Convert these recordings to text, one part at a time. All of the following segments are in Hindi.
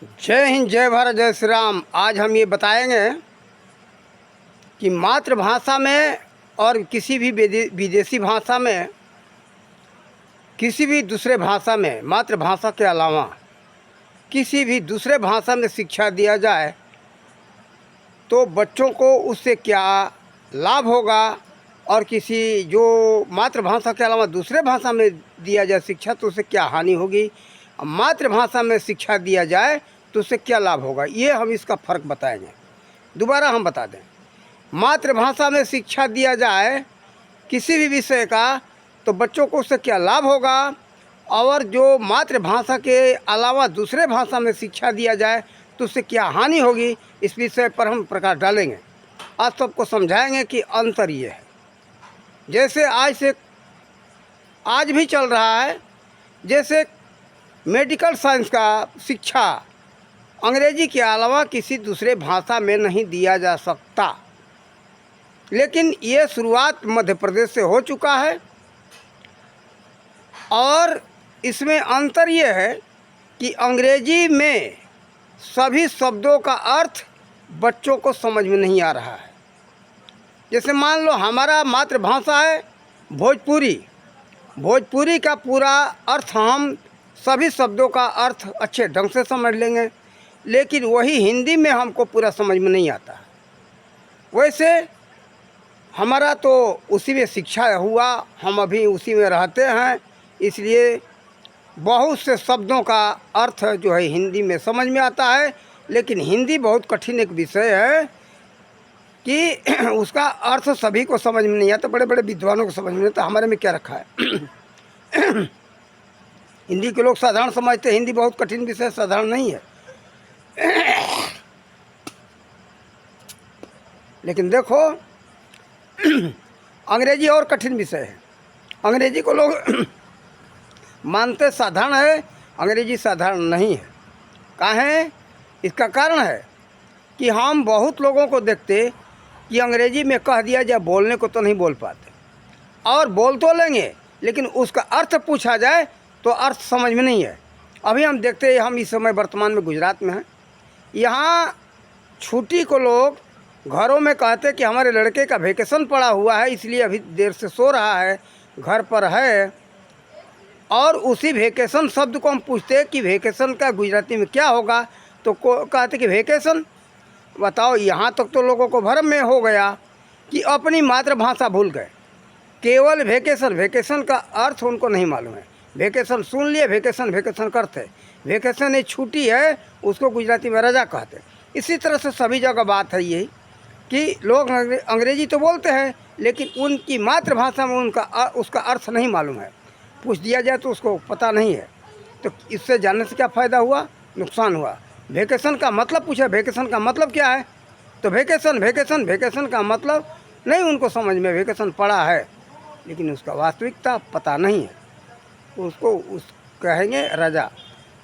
जय हिंद, जय भारत, जय श्री राम। आज हम ये बताएंगे कि मातृभाषा में और किसी भी विदेशी भाषा में, किसी भी दूसरे भाषा में, मातृभाषा के अलावा किसी भी दूसरे भाषा में शिक्षा दिया जाए तो बच्चों को उससे क्या लाभ होगा, और किसी जो मातृभाषा के अलावा दूसरे भाषा में दिया जाए शिक्षा तो उससे क्या हानि होगी। मातृभाषा में शिक्षा दिया जाए तो उससे क्या लाभ होगा, ये हम इसका फ़र्क बताएंगे। दोबारा हम बता दें, मातृभाषा में शिक्षा दिया जाए किसी भी विषय का तो बच्चों को उससे क्या लाभ होगा, और जो मातृभाषा के अलावा दूसरे भाषा में शिक्षा दिया जाए तो उससे क्या हानि होगी, इस विषय पर हम प्रकाश डालेंगे। आज सबको समझाएंगे कि अंतर ये है। जैसे आज भी चल रहा है, जैसे मेडिकल साइंस का शिक्षा अंग्रेजी के अलावा किसी दूसरे भाषा में नहीं दिया जा सकता, लेकिन ये शुरुआत मध्य प्रदेश से हो चुका है। और इसमें अंतर ये है कि अंग्रेजी में सभी शब्दों का अर्थ बच्चों को समझ में नहीं आ रहा है। जैसे मान लो हमारा मातृभाषा है भोजपुरी, भोजपुरी का पूरा अर्थ हम सभी शब्दों का अर्थ अच्छे ढंग से समझ लेंगे, लेकिन वही हिंदी में हमको पूरा समझ में नहीं आता। वैसे हमारा तो उसी में शिक्षा हुआ, हम अभी उसी में रहते हैं, इसलिए बहुत से शब्दों का अर्थ जो है हिंदी में समझ में आता है। लेकिन हिंदी बहुत कठिन एक विषय है कि उसका अर्थ सभी को समझ में नहीं आता, बड़े बड़े विद्वानों को समझ में नहीं आता। हमारे में क्या रखा है हिंदी के लोग साधारण समझते हैं, हिंदी बहुत कठिन विषय, साधारण नहीं है। लेकिन देखो अंग्रेजी और कठिन विषय है। अंग्रेजी को लोग मानते साधारण है, अंग्रेजी साधारण नहीं है। काहे? इसका कारण है कि हम बहुत लोगों को देखते कि अंग्रेजी में कह दिया जाए बोलने को तो नहीं बोल पाते, और बोल तो लेंगे लेकिन उसका अर्थ पूछा जाए तो अर्थ समझ में नहीं है। अभी हम देखते हैं, हम इस समय वर्तमान में गुजरात में हैं, यहाँ छुट्टी को लोग घरों में कहते कि हमारे लड़के का वेकेशन पड़ा हुआ है, इसलिए अभी देर से सो रहा है, घर पर है। और उसी वेकेशन शब्द को हम पूछते कि वेकेशन का गुजराती में क्या होगा, तो कहते कि वेकेशन। बताओ, यहाँ तक तो लोगों को भ्रम में हो गया कि अपनी मातृभाषा भूल गए। केवल वेकेशन, वेकेशन का अर्थ उनको नहीं मालूम है। वेकेशन सुन लिए, वेकेशन वेकेशन करते, वेकेशन एक छुट्टी है, उसको गुजराती में रजा कहते। इसी तरह से सभी जगह बात है यही कि लोग अंग्रेजी तो बोलते हैं लेकिन उनकी मातृभाषा में उसका अर्थ नहीं मालूम है। पूछ दिया जाए तो उसको पता नहीं है, तो इससे जानने से क्या फ़ायदा हुआ, नुकसान हुआ। वेकेशन का मतलब पूछा, वेकेशन का मतलब क्या है, तो वेकेशन वेकेशन वेकेशन का मतलब नहीं उनको समझ में। वेकेशन पड़ा है लेकिन उसका वास्तविकता पता नहीं है, उसको कहेंगे रजा।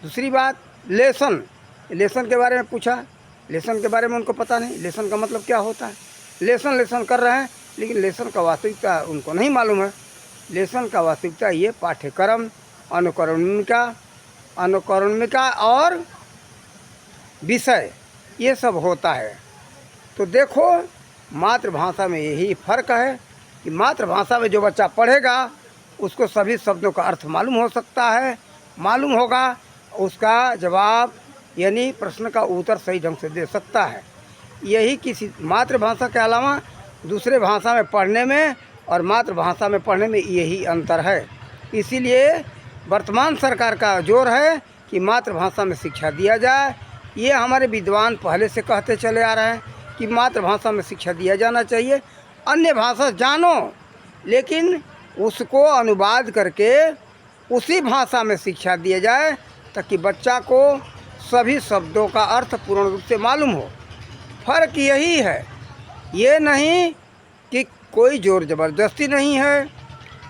दूसरी बात, लेसन, लेसन के बारे में पूछा, लेसन के बारे में उनको पता नहीं, लेसन का मतलब क्या होता है। लेसन लेसन कर रहे हैं लेकिन लेसन का वास्तविकता उनको नहीं मालूम है। लेसन का वास्तविकता ये पाठ्यक्रम, अनुकरणिका और विषय, ये सब होता है। तो देखो मातृभाषा में यही फ़र्क है कि मातृभाषा में जो बच्चा पढ़ेगा उसको सभी शब्दों का अर्थ मालूम हो सकता है, मालूम होगा, उसका जवाब यानी प्रश्न का उत्तर सही ढंग से दे सकता है। यही किसी मातृभाषा के अलावा दूसरे भाषा में पढ़ने में और मातृभाषा में पढ़ने में यही अंतर है। इसीलिए वर्तमान सरकार का जोर है कि मातृभाषा में शिक्षा दिया जाए। ये हमारे विद्वान पहले से कहते चले आ रहे हैं कि मातृभाषा में शिक्षा दिया जाना चाहिए। अन्य भाषा जानो लेकिन उसको अनुवाद करके उसी भाषा में शिक्षा दिया जाए ताकि बच्चा को सभी शब्दों का अर्थ पूर्ण रूप से मालूम हो। फ़र्क यही है, ये नहीं कि कोई ज़ोर ज़बरदस्ती नहीं है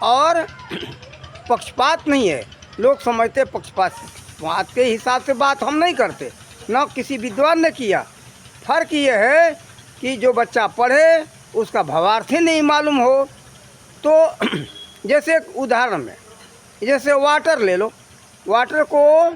और पक्षपात नहीं है। लोग समझते पक्षपात के हिसाब से बात हम नहीं करते, न किसी विद्वान ने किया। फ़र्क ये है कि जो बच्चा पढ़े उसका भावार्थ ही नहीं मालूम हो। तो जैसे एक उदाहरण में, जैसे वाटर ले लो, वाटर को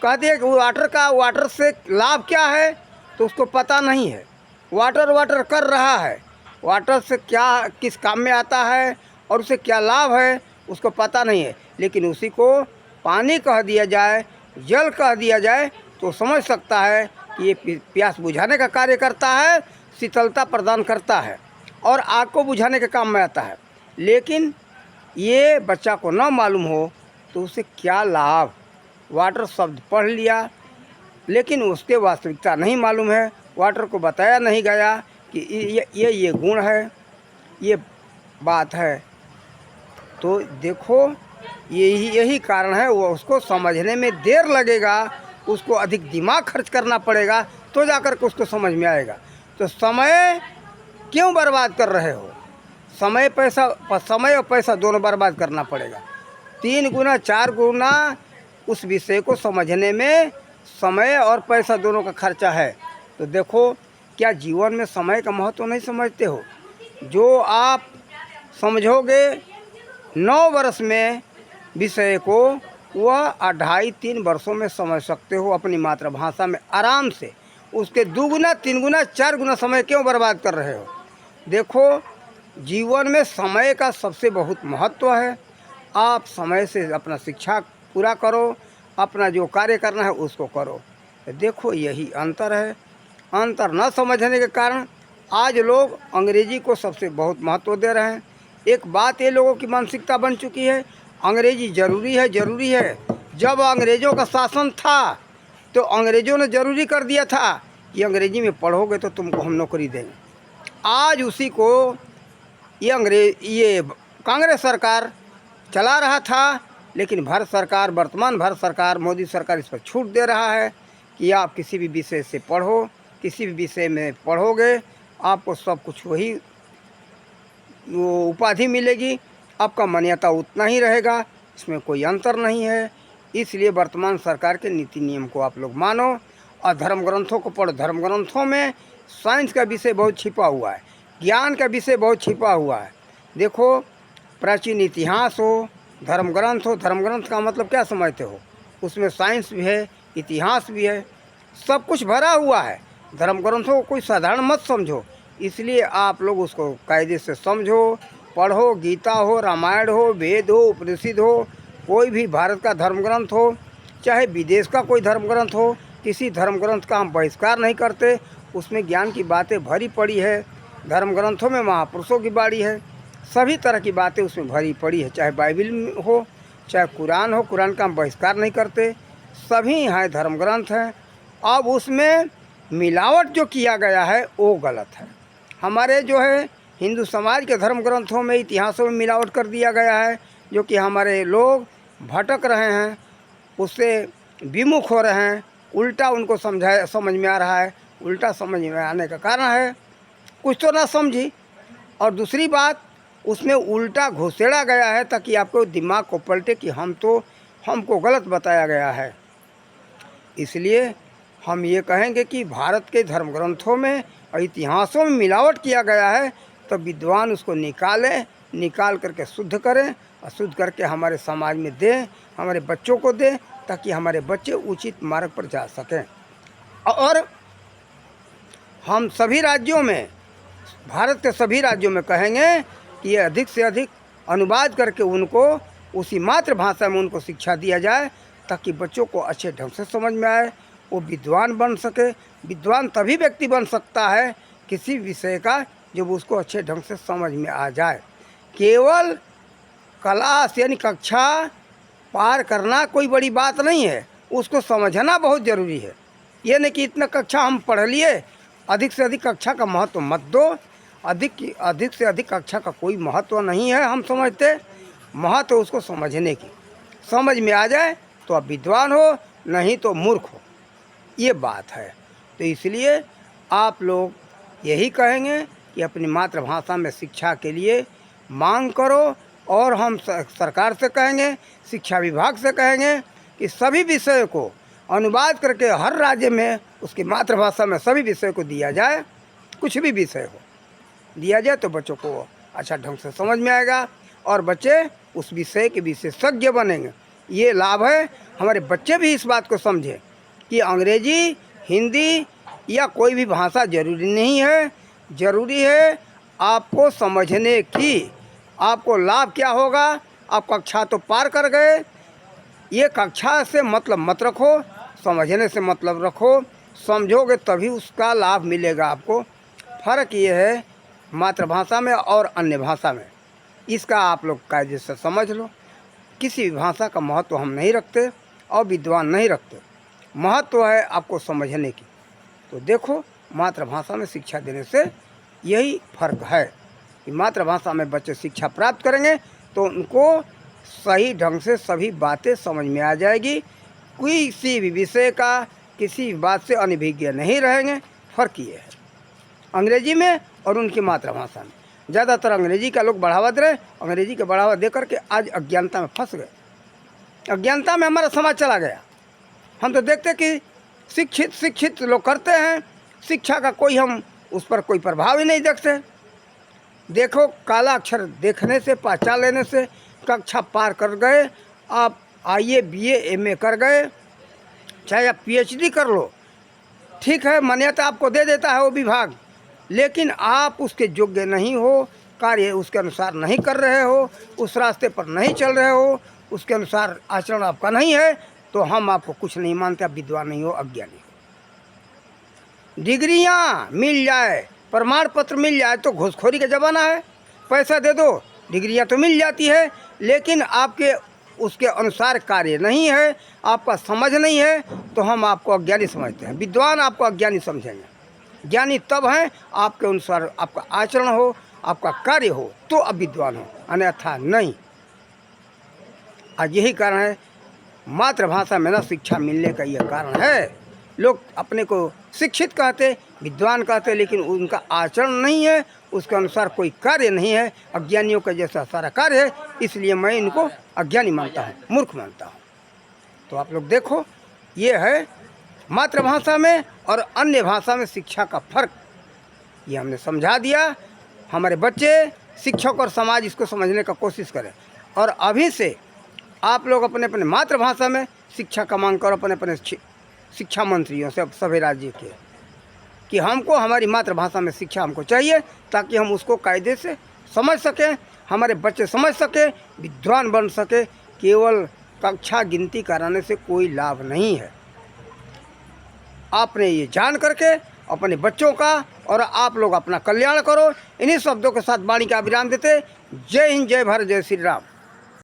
कहते हैं कि वाटर से लाभ क्या है, तो उसको पता नहीं है। वाटर कर रहा है, वाटर से क्या किस काम में आता है और उसे क्या लाभ है उसको पता नहीं है। लेकिन उसी को पानी कह दिया जाए, जल कह दिया जाए, तो समझ सकता है कि ये प्यास बुझाने का कार्य करता है, शीतलता प्रदान करता है और आग को बुझाने के काम में आता है। लेकिन ये बच्चा को ना मालूम हो तो उसे क्या लाभ। वाटर शब्द पढ़ लिया लेकिन उसके वास्तविकता नहीं मालूम है, वाटर को बताया नहीं गया कि ये गुण है, ये बात है। तो देखो यही कारण है, वो उसको समझने में देर लगेगा, उसको अधिक दिमाग खर्च करना पड़ेगा तो जाकर के उसको समझ में आएगा। तो समय क्यों बर्बाद कर रहे हो? समय और पैसा दोनों बर्बाद करना पड़ेगा। 3 गुना 4 गुना उस विषय को समझने में समय और पैसा दोनों का खर्चा है। तो देखो क्या जीवन में समय का महत्व नहीं समझते हो? जो आप समझोगे 9 वर्ष में विषय को, वह 2.5-3 वर्षों में समझ सकते हो अपनी मातृभाषा में आराम से। उसके 2 गुना 3 गुना 4 गुना समय क्यों बर्बाद कर रहे हो? देखो जीवन में समय का सबसे बहुत महत्व है। आप समय से अपना शिक्षा पूरा करो, अपना जो कार्य करना है उसको करो। देखो यही अंतर है। अंतर न समझने के कारण आज लोग अंग्रेजी को सबसे बहुत महत्व दे रहे हैं। एक बात ये लोगों की मानसिकता बन चुकी है, अंग्रेजी ज़रूरी है, ज़रूरी है। जब अंग्रेज़ों का शासन था तो अंग्रेज़ों ने ज़रूरी कर दिया था कि अंग्रेजी में पढ़ोगे तो तुमको हम नौकरी देंगे। आज उसी को ये कांग्रेस सरकार चला रहा था, लेकिन वर्तमान भारत सरकार, मोदी सरकार इस पर छूट दे रहा है कि आप किसी भी विषय से पढ़ो, किसी भी विषय में पढ़ोगे आपको सब कुछ वही वो उपाधि मिलेगी, आपका मान्यता उतना ही रहेगा, इसमें कोई अंतर नहीं है। इसलिए वर्तमान सरकार के नीति नियम को आप लोग मानो और धर्म ग्रंथों को पढ़ो। धर्म ग्रंथों में साइंस का विषय बहुत छिपा हुआ है, ज्ञान का विषय बहुत छिपा हुआ है। देखो प्राचीन इतिहास हो, धर्म ग्रंथ हो, धर्म ग्रंथ का मतलब क्या समझते हो? उसमें साइंस भी है, इतिहास भी है, सब कुछ भरा हुआ है। धर्म ग्रंथों को कोई साधारण मत समझो, इसलिए आप लोग उसको कायदे से समझो, पढ़ो। गीता हो, रामायण हो, वेद हो, उपनिषद हो, कोई भी भारत का धर्म ग्रंथ हो, चाहे विदेश का कोई धर्म ग्रंथ हो, किसी धर्म ग्रंथ का हम बहिष्कार नहीं करते। उसमें ज्ञान की बातें भरी पड़ी है। धर्म ग्रंथों में महापुरुषों की बाणी है, सभी तरह की बातें उसमें भरी पड़ी है। चाहे बाइबिल हो, चाहे कुरान हो, कुरान का हम बहिष्कार नहीं करते, सभी हैं धर्म ग्रंथ हैं। अब उसमें मिलावट जो किया गया है वो गलत है। हमारे जो है हिंदू समाज के धर्म ग्रंथों में, इतिहासों में मिलावट कर दिया गया है, जो कि हमारे लोग भटक रहे हैं, उससे विमुख हो रहे हैं। उल्टा उनको समझ में आ रहा है। उल्टा समझ में आने का कारण है कुछ तो ना समझी, और दूसरी बात उसमें उल्टा घुसेड़ा गया है ताकि आपको दिमाग को पलटे कि हमको गलत बताया गया है। इसलिए हम ये कहेंगे कि भारत के धर्म ग्रंथों में और इतिहासों में मिलावट किया गया है, तो विद्वान उसको निकाल करके शुद्ध करें और शुद्ध करके हमारे समाज में दें, हमारे बच्चों को दें, ताकि हमारे बच्चे उचित मार्ग पर जा सकें। और हम सभी राज्यों में, भारत के सभी राज्यों में कहेंगे कि ये अधिक से अधिक अनुवाद करके उनको उसी मातृभाषा में उनको शिक्षा दिया जाए, ताकि बच्चों को अच्छे ढंग से समझ में आए, वो विद्वान बन सके। विद्वान तभी व्यक्ति बन सकता है किसी विषय का जब उसको अच्छे ढंग से समझ में आ जाए। केवल क्लास यानी कक्षा पार करना कोई बड़ी बात नहीं है, उसको समझना बहुत ज़रूरी है। ये नहीं कि इतना कक्षा हम पढ़ लिए, अधिक से अधिक कक्षा का महत्व मत दो। अधिक से अधिक कक्षा का कोई महत्व नहीं है, हम समझते। महत्व उसको समझने की, समझ में आ जाए तो आप विद्वान हो, नहीं तो मूर्ख हो, ये बात है। तो इसलिए आप लोग यही कहेंगे कि अपनी मातृभाषा में शिक्षा के लिए मांग करो, और हम सरकार से कहेंगे, शिक्षा विभाग से कहेंगे कि सभी विषय को अनुवाद करके हर राज्य में उसकी मातृभाषा में सभी विषय को दिया जाए। कुछ भी विषय हो दिया जाए तो बच्चों को अच्छा ढंग से समझ में आएगा और बच्चे उस विषय के विशेषज्ञ बनेंगे। ये लाभ है हमारे बच्चे भी इस बात को समझें कि अंग्रेजी, हिंदी या कोई भी भाषा ज़रूरी नहीं है। ज़रूरी है आपको समझने की। आपको लाभ क्या होगा? आप कक्षा तो पार कर गए, ये कक्षा से मतलब मत रखो, समझने से मतलब रखो। समझोगे तभी उसका लाभ मिलेगा आपको। फ़र्क ये है मातृभाषा में और अन्य भाषा में, इसका आप लोग कायदे से समझ लो। किसी भी भाषा का महत्व हम नहीं रखते और विद्वान नहीं रखते, महत्व है आपको समझने की। तो देखो, मातृभाषा में शिक्षा देने से यही फ़र्क है कि मातृभाषा में बच्चे शिक्षा प्राप्त करेंगे तो उनको सही ढंग से सभी बातें समझ में आ जाएगी। किसी भी विषय का, किसी भी बात से अनभिज्ञ नहीं रहेंगे। फ़र्क ये है अंग्रेजी में और उनकी मातृभाषा में। ज़्यादातर अंग्रेजी का लोग बढ़ावा दे रहे, अंग्रेजी का बढ़ावा दे करके आज अज्ञानता में फंस गए। अज्ञानता में हमारा समाज चला गया। हम तो देखते कि शिक्षित लोग करते हैं, शिक्षा का कोई हम उस पर कोई प्रभाव ही नहीं देखते। देखो, काला अक्षर देखने से, पहचान लेने से कक्षा पार कर गए। आप आईए, बीए, एमए कर गए, चाहे आप पीएचडी कर लो, ठीक है, मान्यता आपको दे देता है वो विभाग, लेकिन आप उसके योग्य नहीं हो, कार्य उसके अनुसार नहीं कर रहे हो, उस रास्ते पर नहीं चल रहे हो, उसके अनुसार आचरण आपका नहीं है, तो हम आपको कुछ नहीं मानते। आप विद्वान नहीं हो, अज्ञानी हो। डिग्रियाँ मिल जाए, प्रमाण पत्र मिल जाए तो घूसखोरी का ज़माना है। पैसा दे दो, डिग्रियाँ तो मिल जाती है, लेकिन आपके उसके अनुसार कार्य नहीं है, आपका समझ नहीं है, तो हम आपको अज्ञानी समझते हैं। विद्वान आपको अज्ञानी समझेंगे। ज्ञानी तब हैं आपके अनुसार आपका आचरण हो, आपका कार्य हो, तो अब विद्वान हो, अन्यथा नहीं। आज यही कारण है मातृभाषा में ना शिक्षा मिलने का यह कारण है। लोग अपने को शिक्षित कहते, विद्वान कहते, लेकिन उनका आचरण नहीं है, उसके अनुसार कोई कार्य नहीं है। अज्ञानियों का जैसा सारा कार्य है, इसलिए मैं इनको अज्ञानी मानता हूँ, मूर्ख मानता हूँ। तो आप लोग देखो, ये है मातृभाषा में और अन्य भाषा में शिक्षा का फ़र्क। ये हमने समझा दिया। हमारे बच्चे, शिक्षक और समाज इसको समझने का कोशिश करें, और अभी से आप लोग अपने अपने मातृभाषा में शिक्षा का मांग करो अपने अपने शिक्षा मंत्रियों से, सभी राज्य के, कि हमको हमारी मातृभाषा में शिक्षा हमको चाहिए, ताकि हम उसको कायदे से समझ सकें, हमारे बच्चे समझ सकें, विद्वान बन सके। केवल कक्षा गिनती कराने से कोई लाभ नहीं है। आपने ये जान करके अपने बच्चों का और आप लोग अपना कल्याण करो। इन्हीं शब्दों के साथ वाणी का विराम देते। जय हिंद, जय भारत, जय श्री राम।